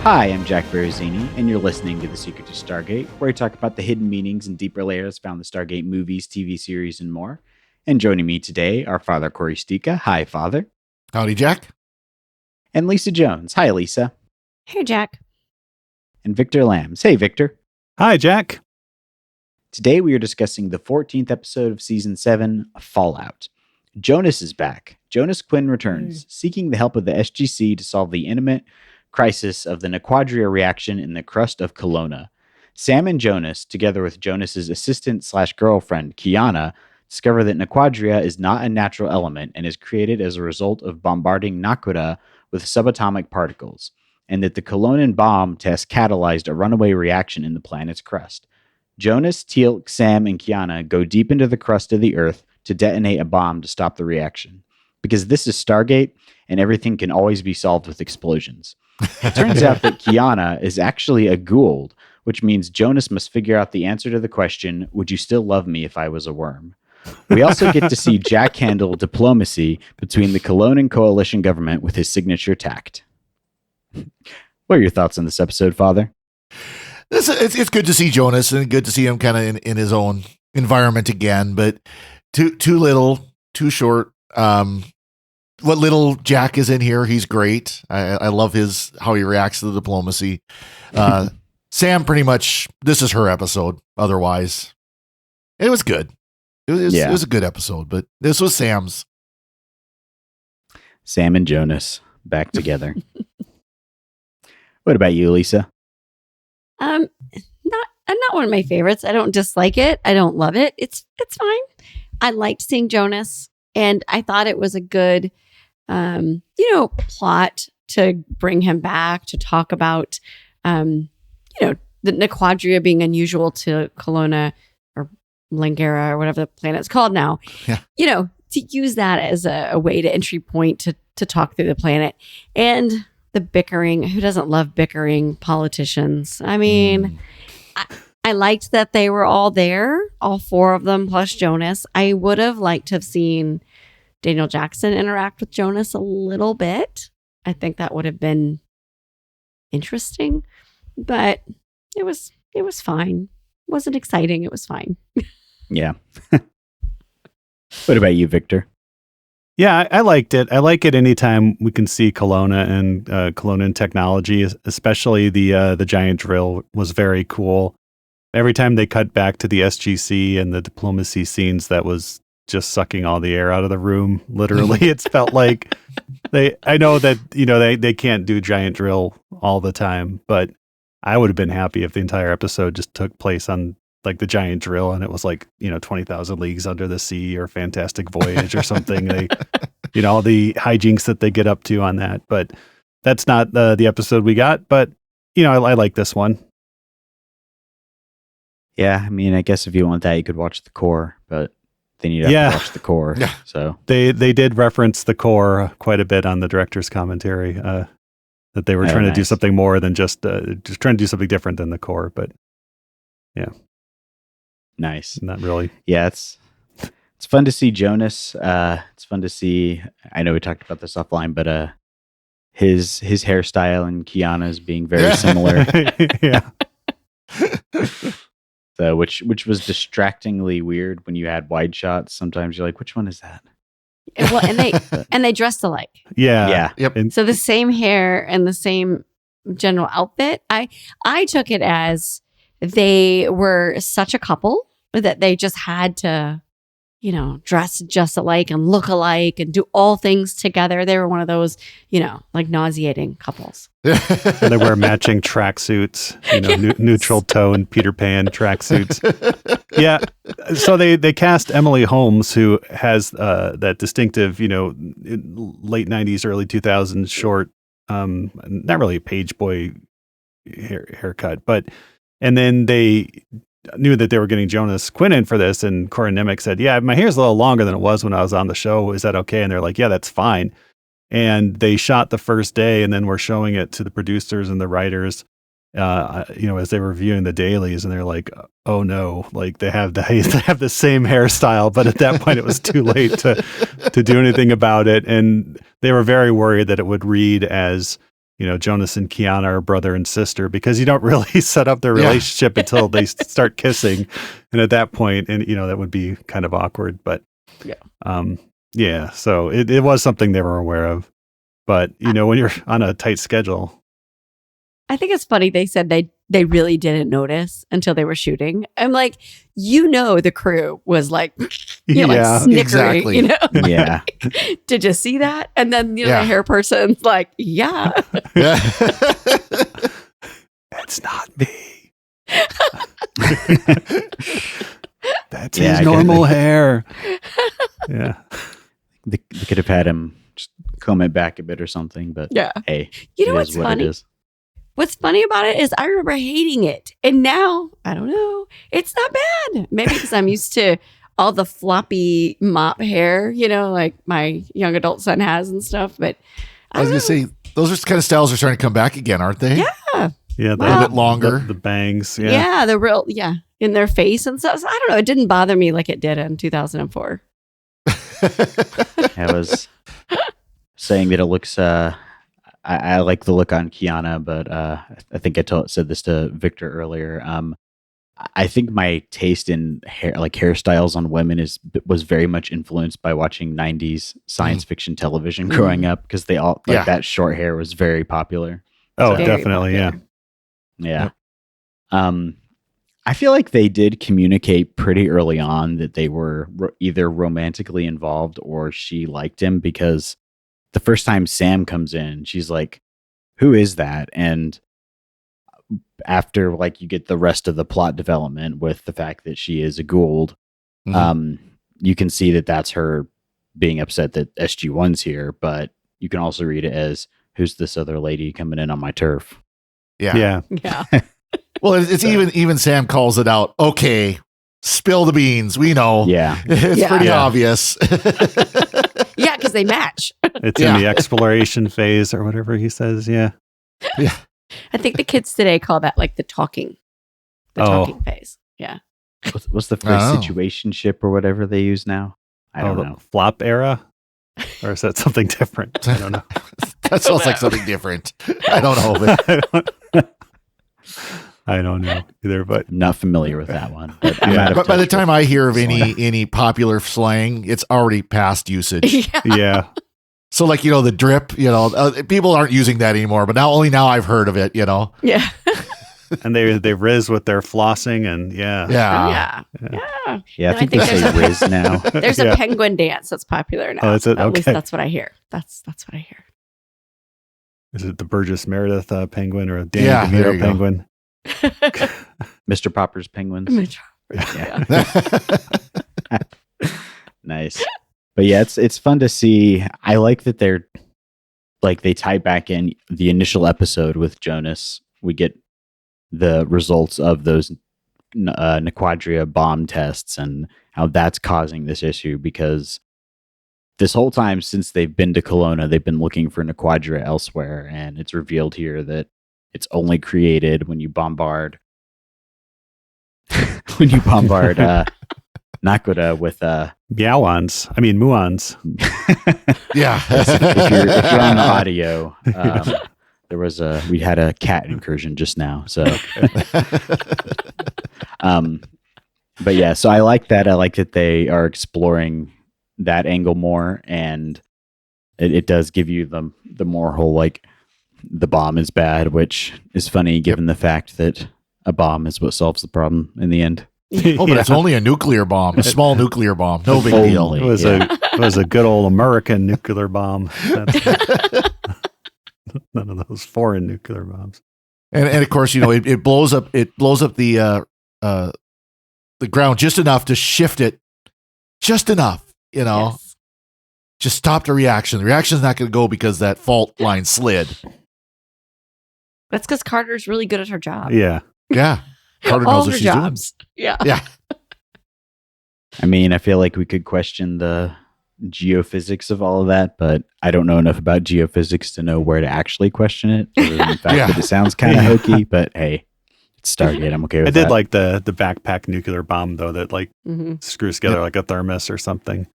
Hi, I'm Jack Baruzzini, and you're listening to The Secret to Stargate, where I talk about the hidden meanings and deeper layers found in the Stargate movies, TV series, and more. And joining me today are Father Cory Sticha. Hi, Father. Howdy, Jack. And Lisa Jones. Hi, Lisa. Hey, Jack. And Victor Lambs. Hey, Victor. Hi, Jack. Today we are discussing the 14th episode of Season 7, Fallout. Jonas is back. Jonas Quinn returns, seeking the help of the SGC to solve the imminent crisis of the Nequadria reaction in the crust of Kelowna. Sam and Jonas, together with Jonas's assistant/girlfriend, Kiana, discover that Nequadria is not a natural element and is created as a result of bombarding Naquadah with subatomic particles, and that the Kelownan bomb test catalyzed a runaway reaction in the planet's crust. Jonas, Teal'c, Sam, and Kiana go deep into the crust of the Earth to detonate a bomb to stop the reaction. Because this is Stargate, and everything can always be solved with explosions. It turns out that Kiana is actually a Goa'uld, which means Jonas must figure out the answer to the question, would you still love me if I was a worm? We also get to see Jack handle diplomacy between the Kelownan coalition government with his signature tact. What are your thoughts on this episode, Father? It's good to see Jonas and good to see him kind of in his own environment again, but too little, too short. What little Jack is in here, he's great. I love how he reacts to the diplomacy. Sam, pretty much, this is her episode. Otherwise, it was good. It was a good episode, but this was Sam's. Sam and Jonas back together. What about you, Lisa? Not one of my favorites. I don't dislike it. I don't love it. It's fine. I liked seeing Jonas, and I thought it was a good, plot to bring him back to talk about, the Nequadria being unusual to Kelowna or Langara or whatever the planet's called now. Yeah. To use that as a way to entry point to talk through the planet and the bickering. Who doesn't love bickering politicians? I mean, I liked that they were all there, all four of them plus Jonas. I would have liked to have seen Daniel Jackson interact with Jonas a little bit. I think that would have been interesting, but it was fine. It wasn't exciting. It was fine. Yeah. What about you, Victor? Yeah, I liked it. I like it anytime we can see Kelowna and Kelownan technology, especially the giant drill was very cool. Every time they cut back to the SGC and the diplomacy scenes, that was just sucking all the air out of the room. Literally, it's felt like I know that, they can't do giant drill all the time, but I would have been happy if the entire episode just took place on like the giant drill and it was like, 20,000 Leagues Under the Sea or Fantastic Voyage or something. All the hijinks that they get up to on that, but that's not the episode we got, but I like this one. Yeah, I mean, I guess if you want that, you could watch the core, but then you'd have to watch the core. Yeah. So they did reference the core quite a bit on the director's commentary, that they were trying to do something more than just trying to do something different than the core. But yeah, nice. Not really. Yeah, it's fun to see Jonas. It's fun to see. I know we talked about this offline, but his hairstyle and Kiana's being very similar. Yeah. So, which was distractingly weird when you had wide shots. Sometimes you're like, which one is that? Well, and they dressed alike. Yeah. Yep. And So the same hair and the same general outfit. I took it as they were such a couple that they just had to, dress just alike and look alike and do all things together. They were one of those, like nauseating couples. and they wear matching tracksuits, neutral tone Peter Pan tracksuits. Yeah. So they cast Emily Holmes, who has that distinctive, late 90s, early 2000s short, not really a page boy haircut, and then they knew that they were getting Jonas Quinn in for this, and Cory Nemec said, yeah, my hair's a little longer than it was when I was on the show. Is that okay? And they're like, yeah, that's fine. And they shot the first day, and then we're showing it to the producers and the writers, as they were reviewing the dailies, and they're like, oh no, like they have the same hairstyle, but at that point it was too late to do anything about it. And they were very worried that it would read as Jonas and Kiana are brother and sister, because you don't really set up their Yeah. relationship until they start kissing. And at that point, and that would be kind of awkward, but so it was something they were aware of. But, when you're on a tight schedule. I think it's funny they said they really didn't notice until they were shooting. I'm like, the crew was like, like snickering, exactly. Yeah. Like, did you see that? And then, Yeah. the hair person's like, yeah. Yeah. That's not me. That's Yeah, his I normal hair. Yeah. They could have had him just comb it back a bit or something, but Yeah. hey, You know it what's is what funny? it is. What's funny about it is I remember hating it. And now, I don't know, it's not bad. Maybe because I'm used to all the floppy mop hair, like my young adult son has and stuff. But I was going to say, those kind of styles are starting to come back again, aren't they? Yeah. Yeah. A little bit longer. The bangs. Yeah. Yeah, the real, in their face and stuff. So I don't know. It didn't bother me like it did in 2004. I was saying that it looks. I like the look on Kiana, but I think I said this to Victor earlier. I think my taste in hairstyles on women was very much influenced by watching 90s science fiction television growing up, because they all that short hair was very popular. Oh, Very definitely. popular. Yeah. I feel like they did communicate pretty early on that they were either romantically involved or she liked him, because the first time Sam comes in, she's like, "Who is that?" And after you get the rest of the plot development with the fact that she is a Goa'uld, you can see that that's her being upset that SG-1's here, but you can also read it as, "Who's this other lady coming in on my turf?" Yeah. Yeah. Yeah. Well, it's even Sam calls it out. Okay, spill the beans. We know. Yeah. It's Yeah. pretty Yeah. obvious. Yeah, because they match. It's Yeah. in the exploration phase or whatever he says. Yeah. Yeah. I think the kids today call that like the talking phase. Yeah. What's the phrase? Oh. Situationship or whatever they use now? I don't the know. flop era? Or is that something different? I don't know. That sounds like something different. I don't know. But I don't know either, but I'm not familiar with that one. But I'm Yeah. out of But by the touch time with I hear of slang. any popular slang, it's already past usage. Yeah. yeah. So the drip, people aren't using that anymore. But only now I've heard of it. Yeah. And they riz with their flossing and yeah. Yeah. Yeah. Yeah, I And think they say Riz now. There's Yeah. a penguin dance that's popular now. Oh, is it? At least Okay. that's what I hear. That's what I hear. Is it the Burgess Meredith penguin or a Danny Yeah, there DeVito you go. penguin? Mr. Popper's Penguins. Yeah. Nice. But yeah, it's fun to see. I like that they tie back in the initial episode with Jonas. We get the results of those Nequadria bomb tests and how that's causing this issue, because this whole time since they've been to Kelowna, they've been looking for Nequadria elsewhere, and it's revealed here that it's only created when you bombard Nakoda with Meowans. I mean, muons. Yeah. if you're on the audio, we had a cat incursion just now. So, but yeah, so I like that. I like that they are exploring that angle more, and it does give you the moral, the bomb is bad, which is funny given the fact that a bomb is what solves the problem in the end. Oh, but it's only a nuclear bomb, a small nuclear bomb. No big deal. Only. It was a good old American nuclear bomb. None of those foreign nuclear bombs. And of course, it blows up the ground just enough to shift it, just enough, Yes. just stop the reaction. The reaction's not going to go because that fault line slid. That's because Carter's really good at her job. Yeah. Yeah, Carter All knows her what she's jobs. Yeah. doing. Yeah, I mean, I feel like we could question the geophysics of all of that, but I don't know enough about geophysics to know where to actually question it. Other than the fact Yeah. that it sounds kind of hokey, but hey, it's Stargate. I'm okay with I that. did like the backpack nuclear bomb though, that Mm-hmm. screws together like a thermos or something.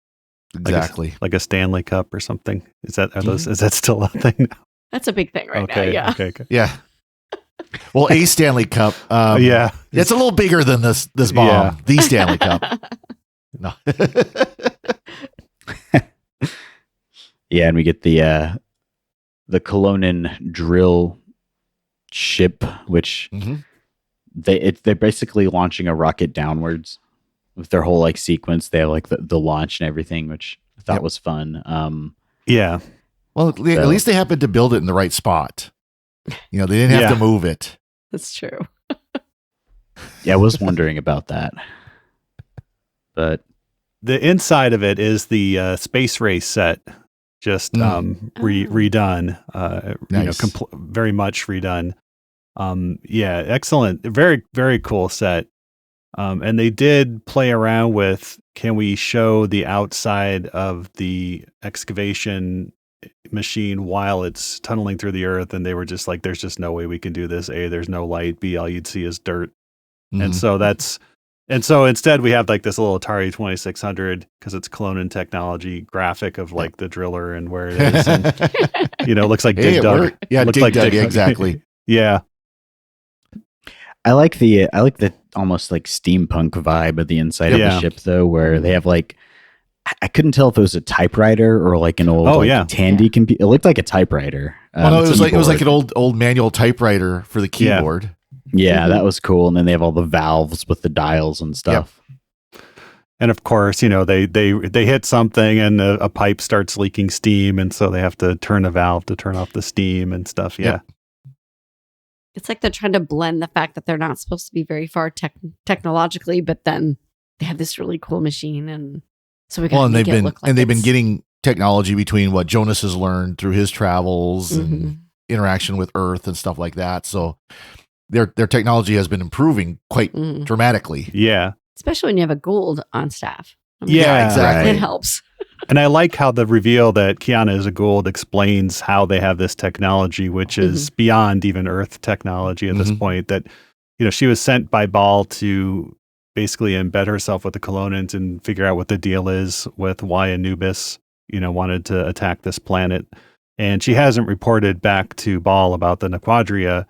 exactly. Like a Stanley cup or something. Is that still a thing? That's a big thing right now. Okay. Yeah. Okay. Yeah. Well, a Stanley Cup. Yeah. It's a little bigger than this bomb. Yeah. The Stanley Cup. No. Yeah, and we get the Kelownan drill ship, which Mhm. they're basically launching a rocket downwards with their whole like sequence. They have like the launch and everything, which I thought Yep. was fun. Yeah. Well, at least they happened to build it in the right spot. They didn't have Yeah. to move it. That's true. Yeah, I was wondering about that, but The inside of it is the space race set, just redone. Nice. Very much redone. Yeah, excellent. Very, very cool set. And they did play around with, can we show the outside of the excavation machine while it's tunneling through the earth? And they were just like, there's just no way we can do this. A, there's no light. B, all you'd see is dirt. And Mhm. so instead we have like this little Atari 2600 because it's Kelowna technology graphic of like the driller and where it is. And, looks like Hey, Dig it Dug. worked. Yeah, Looked Dig like Dug, Dig Dug. exactly. Yeah. I like the almost like steampunk vibe of the inside of the Yeah. ship though, where they have like I couldn't tell if it was a typewriter or like an old Tandy computer. It looked like a typewriter. Well, no, it was like keyboard. an old manual typewriter for the keyboard. Yeah, that was cool. And then they have all the valves with the dials and stuff. And of course, they hit something and a pipe starts leaking steam, and so they have to turn a valve to turn off the steam and stuff. Yeah. Yep. It's like they're trying to blend the fact that they're not supposed to be very far technologically, but then they have this really cool machine, and so we got to make it look like they've been getting technology between what Jonas has learned through his travels and interaction with Earth and stuff like that. So their technology has been improving quite dramatically. Yeah. Especially when you have a Goa'uld on staff. Yeah, exactly. It helps. And I like how the reveal that Kiana is a Goa'uld explains how they have this technology, which is beyond even Earth technology at this point. That, she was sent by Baal to basically embed herself with the Kelownians and figure out what the deal is with why Anubis, wanted to attack this planet. And she hasn't reported back to Baal about the Naquadria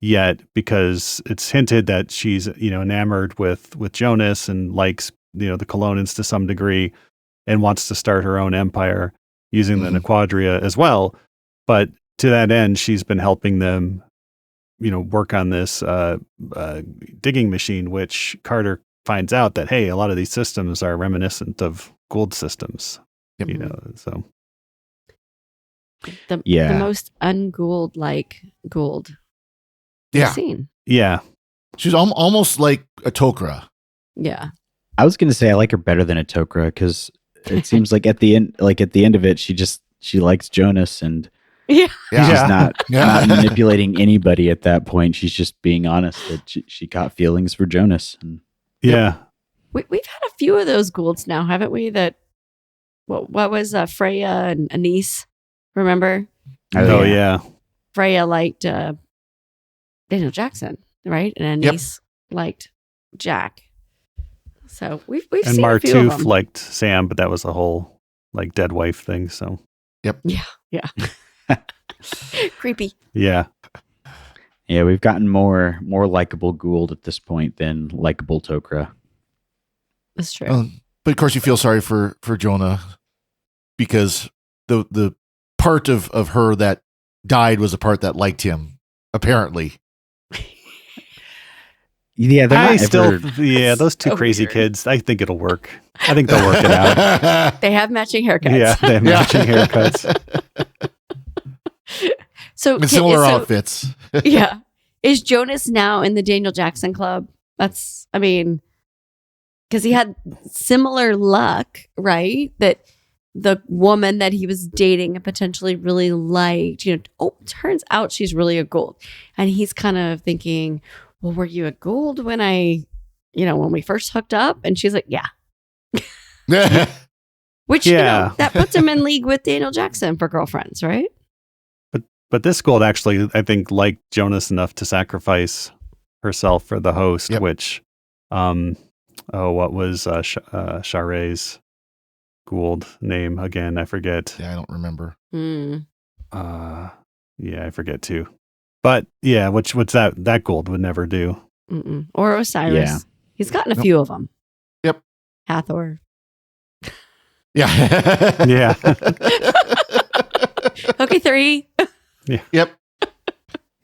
yet, because it's hinted that she's, enamored with Jonas and likes, the Kelownians to some degree, and wants to start her own empire using the Naquadria as well. But to that end, she's been helping them, work on this digging machine, which Carter finds out that, hey, a lot of these systems are reminiscent of Goa'uld systems. Yep. So The most un-Goa'uld like Goa'uld Yeah. seen. Yeah. She's almost like a Tok'ra. Yeah. I was gonna say I like her better than a Tok'ra because it seems like at the end of it, she likes Jonas and Yeah. she's not manipulating anybody at that point. She's just being honest that she caught feelings for Jonas. And Yeah. We've had a few of those Goa'ulds now, haven't we? That what was Freya and Anise? Remember? Oh yeah. Freya liked Daniel Jackson, right? And Anise liked Jack. So we've and seen a few of Martouf them. liked Sam, but that was a whole like dead wife thing. So Yeah. Creepy. yeah. yeah, we've gotten more likable Goa'uld at this point than likable Tok'ra. That's true. But of course, you feel sorry for Jonah because the part of her that died was a part that liked him, apparently. Yeah, those two so crazy weird. kids. I think it'll work. I think they'll work it out. They have matching haircuts. Yeah, they have matching haircuts. So And similar outfits. Yeah. Is Jonas now in the Daniel Jackson Club? Because he had similar luck, right? That the woman that he was dating and potentially really liked, turns out she's really a Goa'uld. And he's kind of thinking, well, were you a Goa'uld when when we first hooked up? And she's like, yeah. Which, that puts him in league with Daniel Jackson for girlfriends, right? But this Goa'uld actually, I think, liked Jonas enough to sacrifice herself for the host, which, what was Share's Goa'uld name again? I forget. Yeah, I don't remember. Yeah, I forget too. But yeah, what's that Goa'uld would never do. Mm-mm. Or Osiris. Yeah. He's gotten a few of them. Yep. Hathor. Yeah. Yeah. Okay, 3. Yep.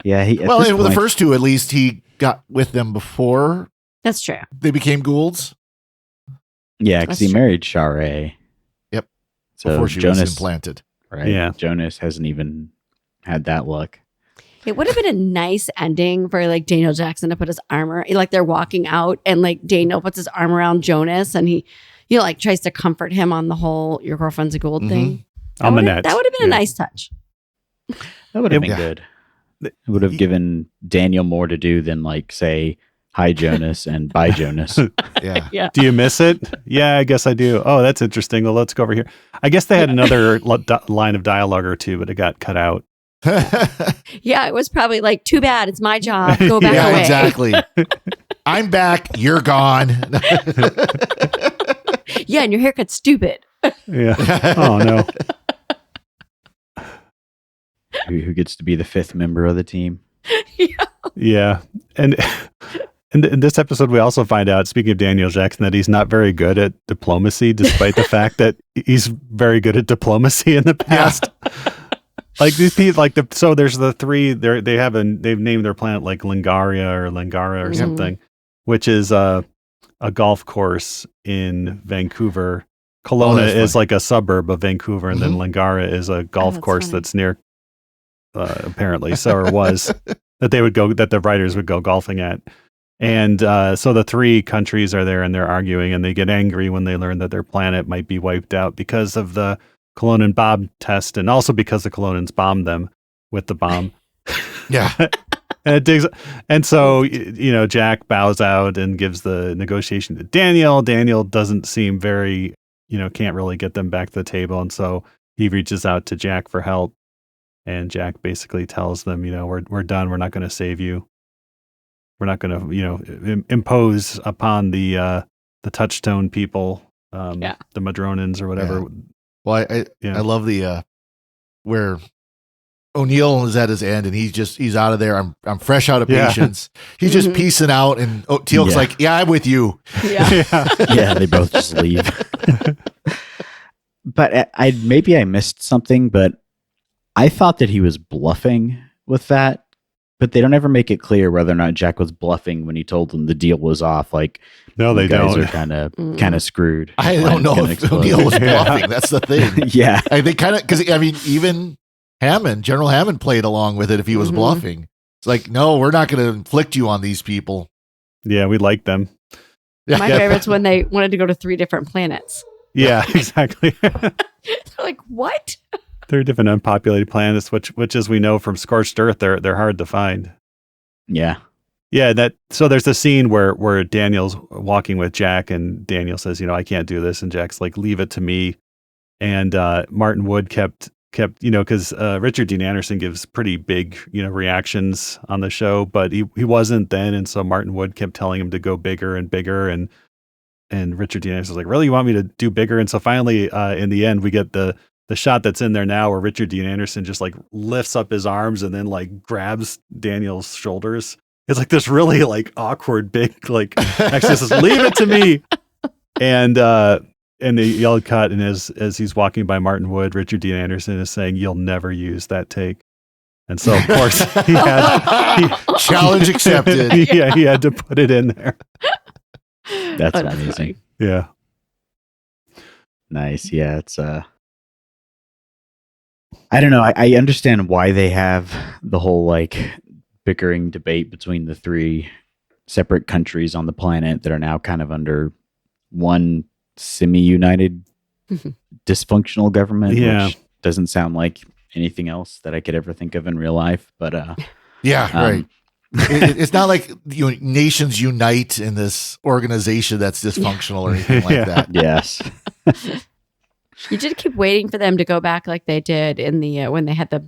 Yeah. Well, and with the first 2, at least he got with them before That's true. they became Goa'ulds. Yeah, because That's he true. married Shara. Yep. So Before she Jonas was implanted. Right. Yeah. Jonas hasn't even had that luck. It would have been a nice ending for like Daniel Jackson to put his armor, like they're walking out and like Daniel puts his arm around Jonas and he, like tries to comfort him on the whole "your girlfriend's a Goa'uld" thing. On the net. That would have been a nice touch. That would have been Yeah. good. It would have given Daniel more to do than like say hi Jonas and bye Jonas. Yeah. Do you miss it? Yeah, I guess I do. Oh, that's interesting. Well, let's go over here. I guess they had another line of dialogue or two, but it got cut out. Yeah, it was probably like, too bad, it's my job. Go back Yeah, away. exactly. I'm back. You're gone. Yeah, and your haircut's stupid. Yeah. Oh no. who gets to be the 5th member of the team? Yeah. And in this episode, we also find out, speaking of Daniel Jackson, that he's not very good at diplomacy, despite the fact that he's very good at diplomacy in the past. Like these people, so there's the 3. They've named their planet like Lingaria or Langara or something, which is a golf course in Vancouver. Kelowna is like a suburb of Vancouver, and then Langara is a golf course funny. that's near, apparently, or was, that the writers would go golfing at. And so the 3 countries are there and they're arguing, and they get angry when they learn that their planet might be wiped out because of the Kelownan bomb test, and also because the Kelownians bombed them with the bomb. Yeah. And so Jack bows out and gives the negotiation to Daniel. Daniel doesn't seem very, can't really get them back to the table, and so he reaches out to Jack for help. And Jack basically tells them, we're done. We're not going to save you. We're not going to, impose upon the Touchstone people, the Madronans or whatever. Yeah. Well, I Yeah. love the where O'Neill is at his end and he's out of there. I'm fresh out of patience. He's just piecing out, and Teal'c's like, "Yeah, I'm with you." Yeah. Yeah, they both just leave. But maybe I missed something, but I thought that he was bluffing with that. But they don't ever make it clear whether or not Jack was bluffing when he told them the deal was off. Like, No, they you guys don't. are kind of screwed. I don't know if O'Neill was bluffing. That's the thing. Yeah. They kind of, because even General Hammond played along with it if he was bluffing. It's like, no, we're not going to inflict you on these people. Yeah, we like them. My favorite's when they wanted to go to 3 different planets. Yeah, exactly. They're like, what? 3 different unpopulated planets, which as we know from Scorched Earth, they're hard to find. Yeah. Yeah, so there's a scene where Daniel's walking with Jack, and Daniel says, I can't do this, and Jack's like, leave it to me. And Martin Wood kept because Richard Dean Anderson gives pretty big reactions on the show, but he wasn't then, and so Martin Wood kept telling him to go bigger and bigger, and Richard Dean Anderson was like, really, you want me to do bigger? And so finally, in the end, we get the shot that's in there now where Richard Dean Anderson just like lifts up his arms and then like grabs Daniel's shoulders. It's like this really like awkward big like actually says, leave it to me. And the yelled cut, and as he's walking by Martin Wood, Richard Dean Anderson is saying, "You'll never use that take." And so of course he challenge accepted. Yeah, he had to put it in there. That's amazing. Funny. Yeah. Nice. Yeah, it's I don't know. I understand why they have the whole like bickering debate between the 3 separate countries on the planet that are now kind of under one semi-united dysfunctional government, which doesn't sound like anything else that I could ever think of in real life. But right. It's not like nations unite in this organization that's dysfunctional or anything like that. Yes. You did keep waiting for them to go back like they did in the when they had the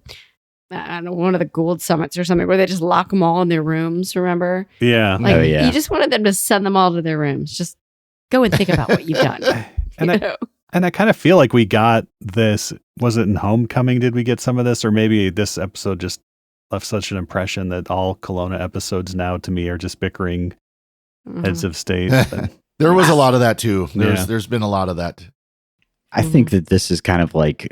one of the Goa'uld summits or something where they just lock them all in their rooms. Remember? Yeah. Like yeah. you just wanted them to send them all to their rooms. Just go and think about what you've done. And And I kind of feel like we got this. Was it in Homecoming? Did we get some of this? Or maybe this episode just left such an impression that all Kelowna episodes now to me are just bickering heads of state. There was a lot of that too. Yeah. There's been a lot of that. I think that this is kind of like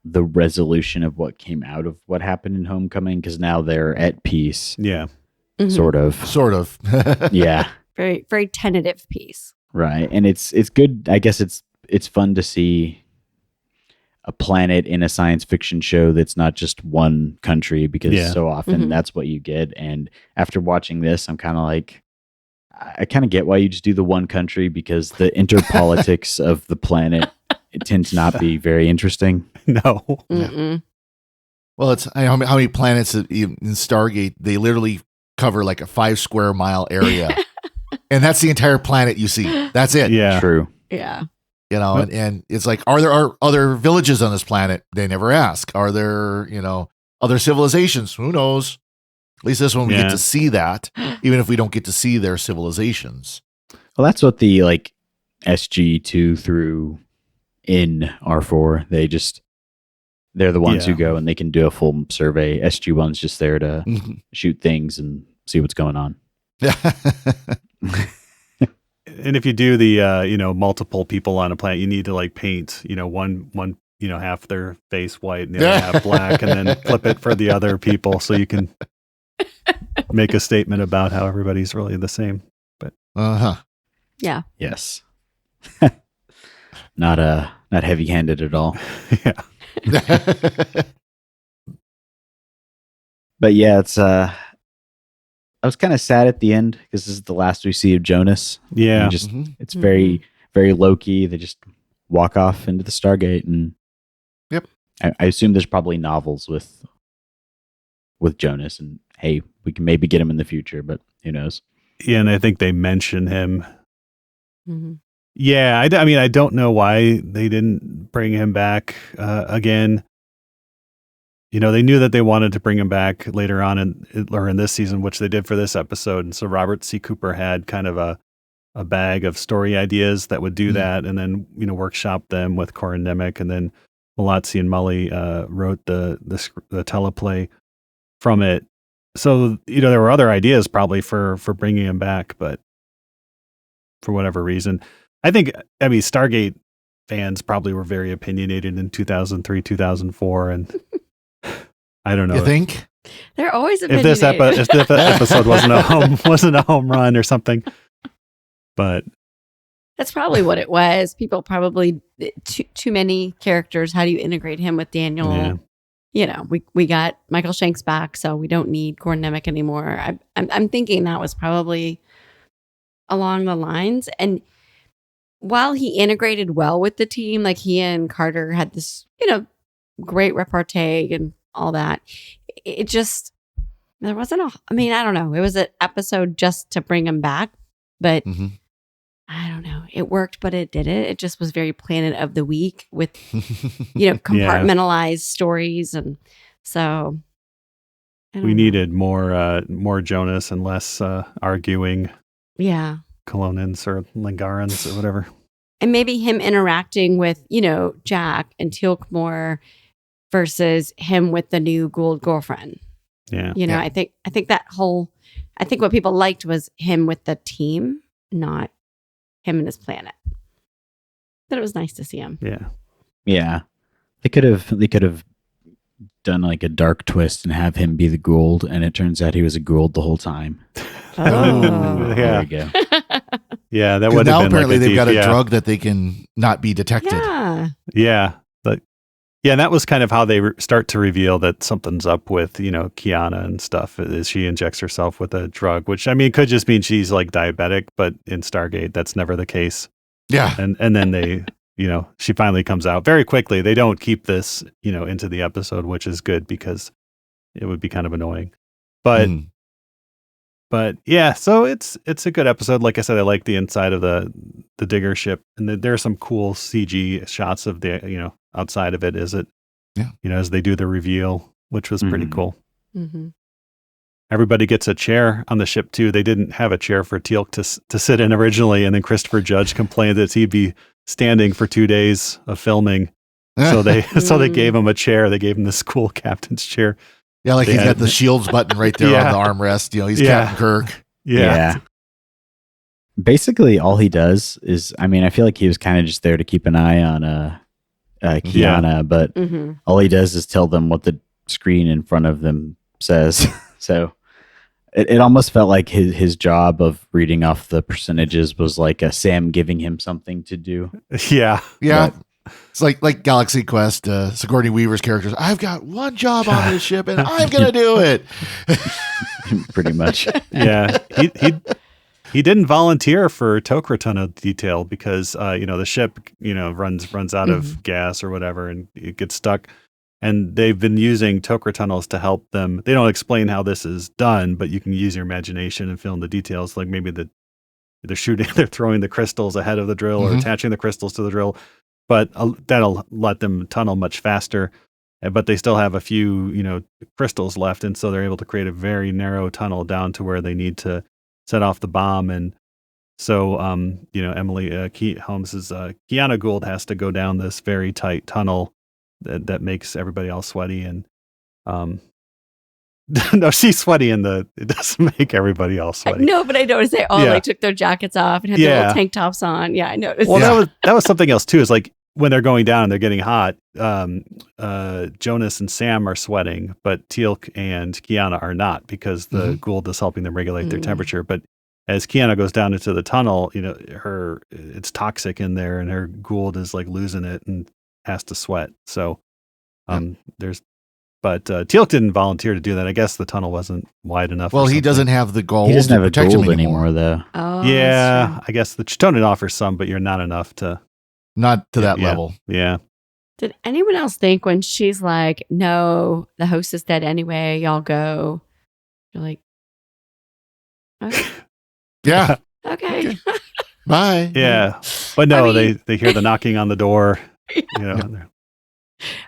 the resolution of what came out of what happened in Homecoming, because now they're at peace, Yeah. Mhm. sort of. Sort of. Yeah, Very, very tentative piece. right. And it's good. I guess it's fun to see a planet in a science fiction show that's not just one country, because Yeah. so often Mhm. that's what you get. And after watching this, I'm kind of like, I kind of get why you just do the one country, because the interpolitics of the planet, it tends to not be very interesting. No. Mm-mm. Well, it's how many planets in Stargate, they literally cover like a 5 square mile area. And that's the entire planet you see. That's it. Yeah. True. Yeah. You know, and it's like, are there other villages on this planet? They never ask. Are there, other civilizations? Who knows? At least this one we Yeah. get to see that, even if we don't get to see their civilizations. Well, that's what the like SG-2 through in R4. They're the ones Yeah. who go and they can do a full survey. SG-1's just there to shoot things and see what's going on. And if you do the multiple people on a planet, you need to like paint, one half their face white and the other half black, and then flip it for the other people so you can make a statement about how everybody's really the same. Uh-huh. Yeah. Yes. Not heavy-handed at all. Yeah. But yeah, it's I was kind of sad at the end because this is the last we see of Jonas. Yeah. And just Mhm. it's very, very low key. They just walk off into the Stargate, and Yep. I assume there's probably novels with Jonas, and hey, we can maybe get him in the future, but who knows? Yeah, and I think they mention him. Mm-hmm. Yeah, I mean, I don't know why they didn't bring him back again. They knew that they wanted to bring him back later on in this season, which they did for this episode. And so Robert C. Cooper had kind of a bag of story ideas that would do that, and then workshop them with Corin Nemec, and then Malazzi and Mully wrote the teleplay from it. So there were other ideas probably for bringing him back, but for whatever reason, I mean Stargate fans probably were very opinionated in 2003, 2004, and I don't know. You think? They're always If this episode wasn't a home run or something, but That's probably what it was. People probably too many characters. How do you integrate him with Daniel? Yeah. We got Michael Shanks back, so we don't need Corin Nemec anymore. I'm thinking that was probably along the lines. And while he integrated well with the team, like he and Carter had this, great repartee and all that, it just, there wasn't I don't know. It was an episode just to bring him back, but Mhm. I don't know. It worked, but it didn't. It just was very Planet of the Week with, compartmentalized stories. And so I don't we know. needed more Jonas and less arguing Yeah. Kelownians or Lingarans or whatever. And maybe him interacting with, Jack and Teal'c more versus him with the new Goa'uld girlfriend. Yeah. Yeah. I think what people liked was him with the team, not him and his planet. But it was nice to see him. Yeah. Yeah, they could have done like a dark twist and have him be the Goa'uld, and it turns out he was a Goa'uld the whole time. Oh. There you go. Yeah, that 'Cause would have now been apparently like they've got a yeah. drug that they can not be detected. Yeah. Yeah. And that was kind of how they start to reveal that something's up with, Kiana and stuff, is she injects herself with a drug, which I mean, could just mean she's like diabetic, but in Stargate, that's never the case. Yeah. And then they, she finally comes out very quickly. They don't keep this, into the episode, which is good because it would be kind of annoying. But Mm. But yeah, so it's a good episode. Like I said, I like the inside of the digger ship, and there are some cool CG shots of the outside of it. Yeah. As they do the reveal, which was pretty Mhm. cool. Mm-hmm. Everybody gets a chair on the ship too. They didn't have a chair for Teal'c to sit in originally, and then Christopher Judge complained that he'd be standing for 2 days of filming. So they gave him a chair. They gave him this cool captain's chair. Yeah, like he's got the shields button right there on the armrest. He's Captain Kirk. Yeah. Basically, all he does is, I feel like he was kind of just there to keep an eye on Kiana, but all he does is tell them what the screen in front of them says. So it almost felt like his job of reading off the percentages was like a Sam giving him something to do. Yeah. But it's like Galaxy Quest, Sigourney Weaver's characters. I've got one job on this ship, and I'm gonna do it. Pretty much. Yeah. He didn't volunteer for Tok'ra tunnel detail because the ship runs out of gas or whatever, and it gets stuck. And they've been using Tok'ra tunnels to help them. They don't explain how this is done, but you can use your imagination and fill in the details. Like maybe they're throwing the crystals ahead of the drill or attaching the crystals to the drill. But that'll let them tunnel much faster. But they still have a few, crystals left, and so they're able to create a very narrow tunnel down to where they need to set off the bomb. And so, Emily Holmes's Kiana Goa'uld has to go down this very tight tunnel that makes everybody all sweaty. And no, she's sweaty it doesn't make everybody all sweaty. No, but I noticed they all took their jackets off and had their little tank tops on. Yeah, I noticed. Well, that was something else too. Is like when they're going down and they're getting hot, Jonas and Sam are sweating, but Teal'c and Kiana are not because the Goa'uld is helping them regulate their temperature. But as Kiana goes down into the tunnel, it's toxic in there, and her Goa'uld is like losing it and has to sweat. So but Teal'c didn't volunteer to do that. I guess the tunnel wasn't wide enough. Well, he doesn't have the Goa'uld. He doesn't have a protect him Goa'uld anymore, though. Oh, yeah, I guess the Chitonin offers some, but you're not enough to. Not to that level. Yeah. Did anyone else think when she's like, "No, the host is dead anyway. Y'all go." You're like, okay. Yeah. Okay. Bye. Yeah. But no, they hear the knocking on the door.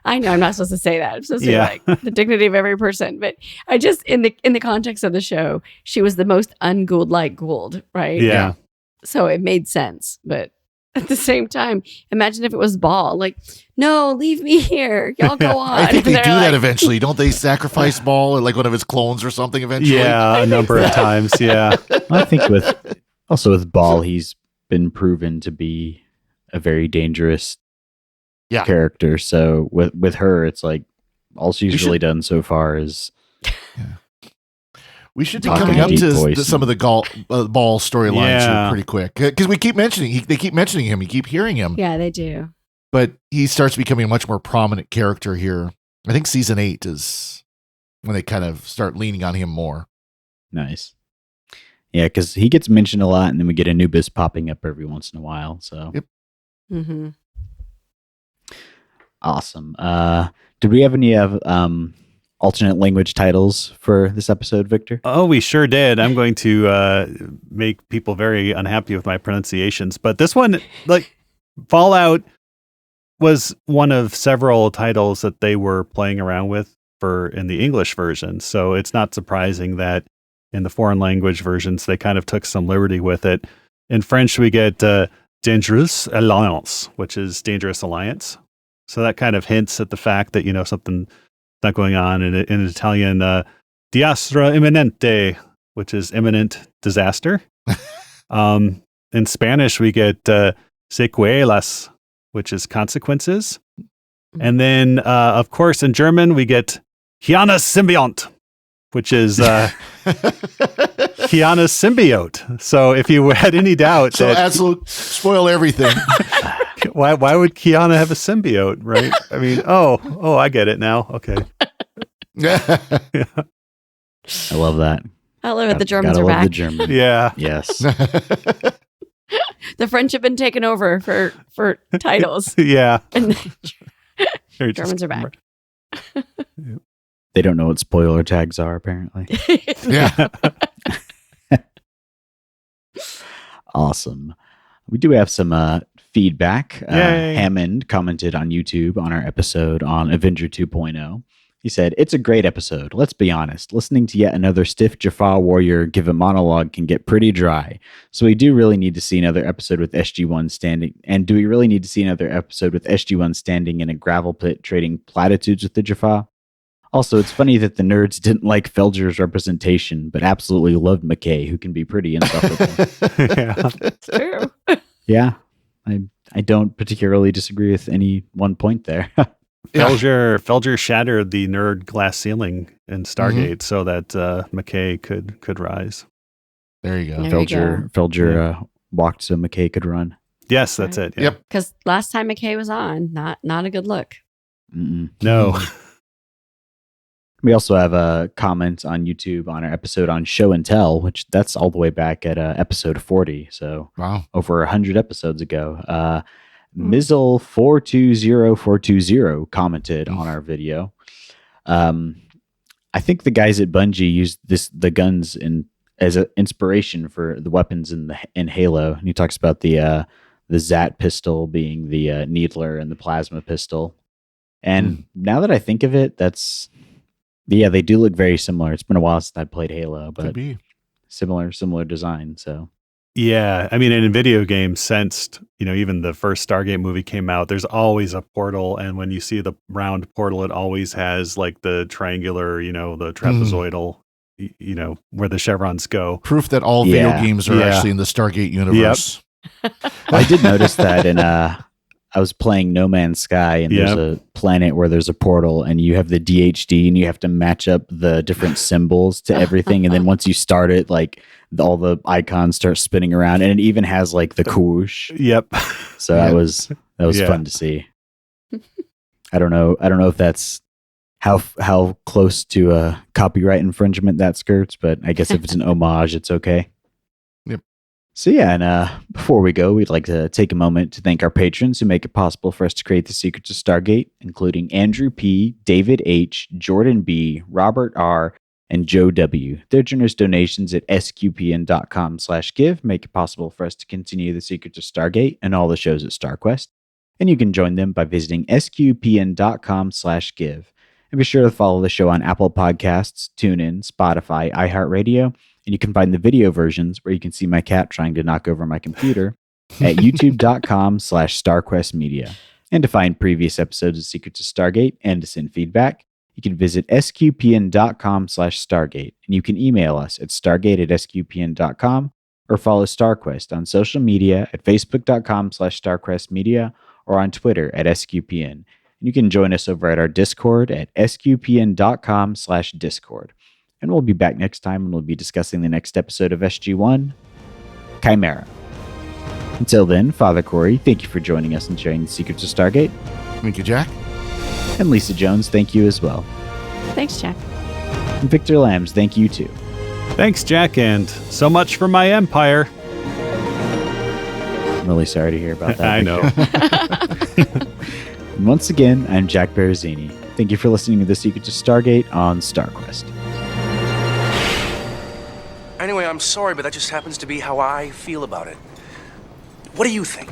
I know I'm not supposed to say that. I'm supposed to say like the dignity of every person. But I just in the context of the show, she was the most un-Goa'uld like Goa'uld, right? Yeah. So it made sense. But at the same time, imagine if it was Ball. Like, no, leave me here. Y'all go on. I think they do that eventually. Don't they sacrifice Ball or like one of his clones or something eventually? Yeah, a number of times. Yeah. I think with Ball, he's been proven to be a very dangerous character. So with her, it's like all she's really done so far is. We should be coming up to some of the Ball storylines here pretty quick because they keep mentioning him. You keep hearing him. Yeah, they do. But he starts becoming a much more prominent character here. I think season 8 is when they kind of start leaning on him more. Nice. Yeah, because he gets mentioned a lot, and then we get Anubis popping up every once in a while. So, yep. Mm-hmm. Awesome. Did we have any alternate language titles for this episode, Victor? Oh, we sure did. I'm going to make people very unhappy with my pronunciations, but this one, like Fallout, was one of several titles that they were playing around with in the English version. So it's not surprising that in the foreign language versions, they kind of took some liberty with it. In French, we get Dangerous Alliance, which is Dangerous Alliance. So that kind of hints at the fact that, something not going on. In Italian, Diastra Imminente, which is imminent disaster. In Spanish, we get Sequelas, which is consequences. And then, of course, in German, we get Kiana's Symbiont, which is Kiana's symbiote. So if you had any doubt spoil everything. Why would Kiana have a symbiote, right? I mean, oh, I get it now. Okay. I love that. I love it. The Germans are back. The German. Yeah. Yes. The French have been taken over for titles. Yeah. And the Germans are back. They don't know what spoiler tags are, apparently. Yeah. Awesome. We do have some feedback. Yay. Hammond commented on YouTube on our episode on Avenger 2.0. He said, "It's a great episode. Let's be honest. Listening to yet another stiff Jaffa warrior give a monologue can get pretty dry. So we do really need to see another episode with SG-1 standing. And do we really need to see another episode with SG-1 standing in a gravel pit trading platitudes with the Jaffa? Also, it's funny that the nerds didn't like Felger's representation, but absolutely loved McKay, who can be pretty insufferable." Yeah. It's true. Yeah, I don't particularly disagree with any one point there. Felger shattered the nerd glass ceiling in Stargate so that McKay could rise. There you go. There you go. Felger walked so McKay could run. Yes, that's Right. it. Yeah. Yep. Because last time McKay was on, not a good look. Mm-mm. No. We also have a comment on YouTube on our episode on Show and Tell, which that's all the way back at episode 40. So Wow. over 100 episodes ago. Mizzle420420 commented on our video. I think the guys at Bungie used the guns as an inspiration for the weapons in Halo. And he talks about the Zat pistol being the Needler and the plasma pistol. And now that I think of it, they do look very similar. It's been a while since I played Halo, Could but be. similar design. So Yeah, I mean, in video games, since even the first Stargate movie came out, there's always a portal, and when you see the round portal, it always has like the triangular, the trapezoidal, where the chevrons go. Proof that all video games are Yeah. actually in the Stargate universe. I did notice that in I was playing No Man's Sky, and there's a planet where there's a portal, and you have the DHD, and you have to match up the different symbols to everything. And then once you start it, like all the icons start spinning around, and it even has like the whoosh. Yep. So that was fun to see. I don't know if that's how close to a copyright infringement that skirts, but I guess if it's an homage, it's okay. Yep. So yeah, and before we go, we'd like to take a moment to thank our patrons who make it possible for us to create the Secrets of Stargate, including Andrew P., David H., Jordan B., Robert R., and Joe W. Their generous donations at sqpn.com/give make it possible for us to continue the Secrets of Stargate and all the shows at StarQuest. And you can join them by visiting sqpn.com/give. And be sure to follow the show on Apple Podcasts, TuneIn, Spotify, iHeartRadio, and you can find the video versions where you can see my cat trying to knock over my computer at youtube.com/StarQuestMedia. And to find previous episodes of Secrets of Stargate and to send feedback, you can visit sqpn.com/Stargate. And you can email us at stargate@sqpn.com or follow StarQuest on social media at facebook.com/StarQuestMedia or on Twitter at SQPN. And you can join us over at our Discord at sqpn.com/Discord. And we'll be back next time and we'll be discussing the next episode of SG-1, Chimera. Until then, Father Cory, thank you for joining us and sharing the Secrets of Stargate. Thank you, Jack. And Lisa Jones, thank you as well. Thanks, Jack. And Victor Lambs, thank you too. Thanks, Jack, and so much for my empire. I'm really sorry to hear about that. I know. And once again, I'm Jack Baruzzini. Thank you for listening to The Secrets of Stargate on StarQuest. Anyway, I'm sorry, but that just happens to be how I feel about it. What do you think?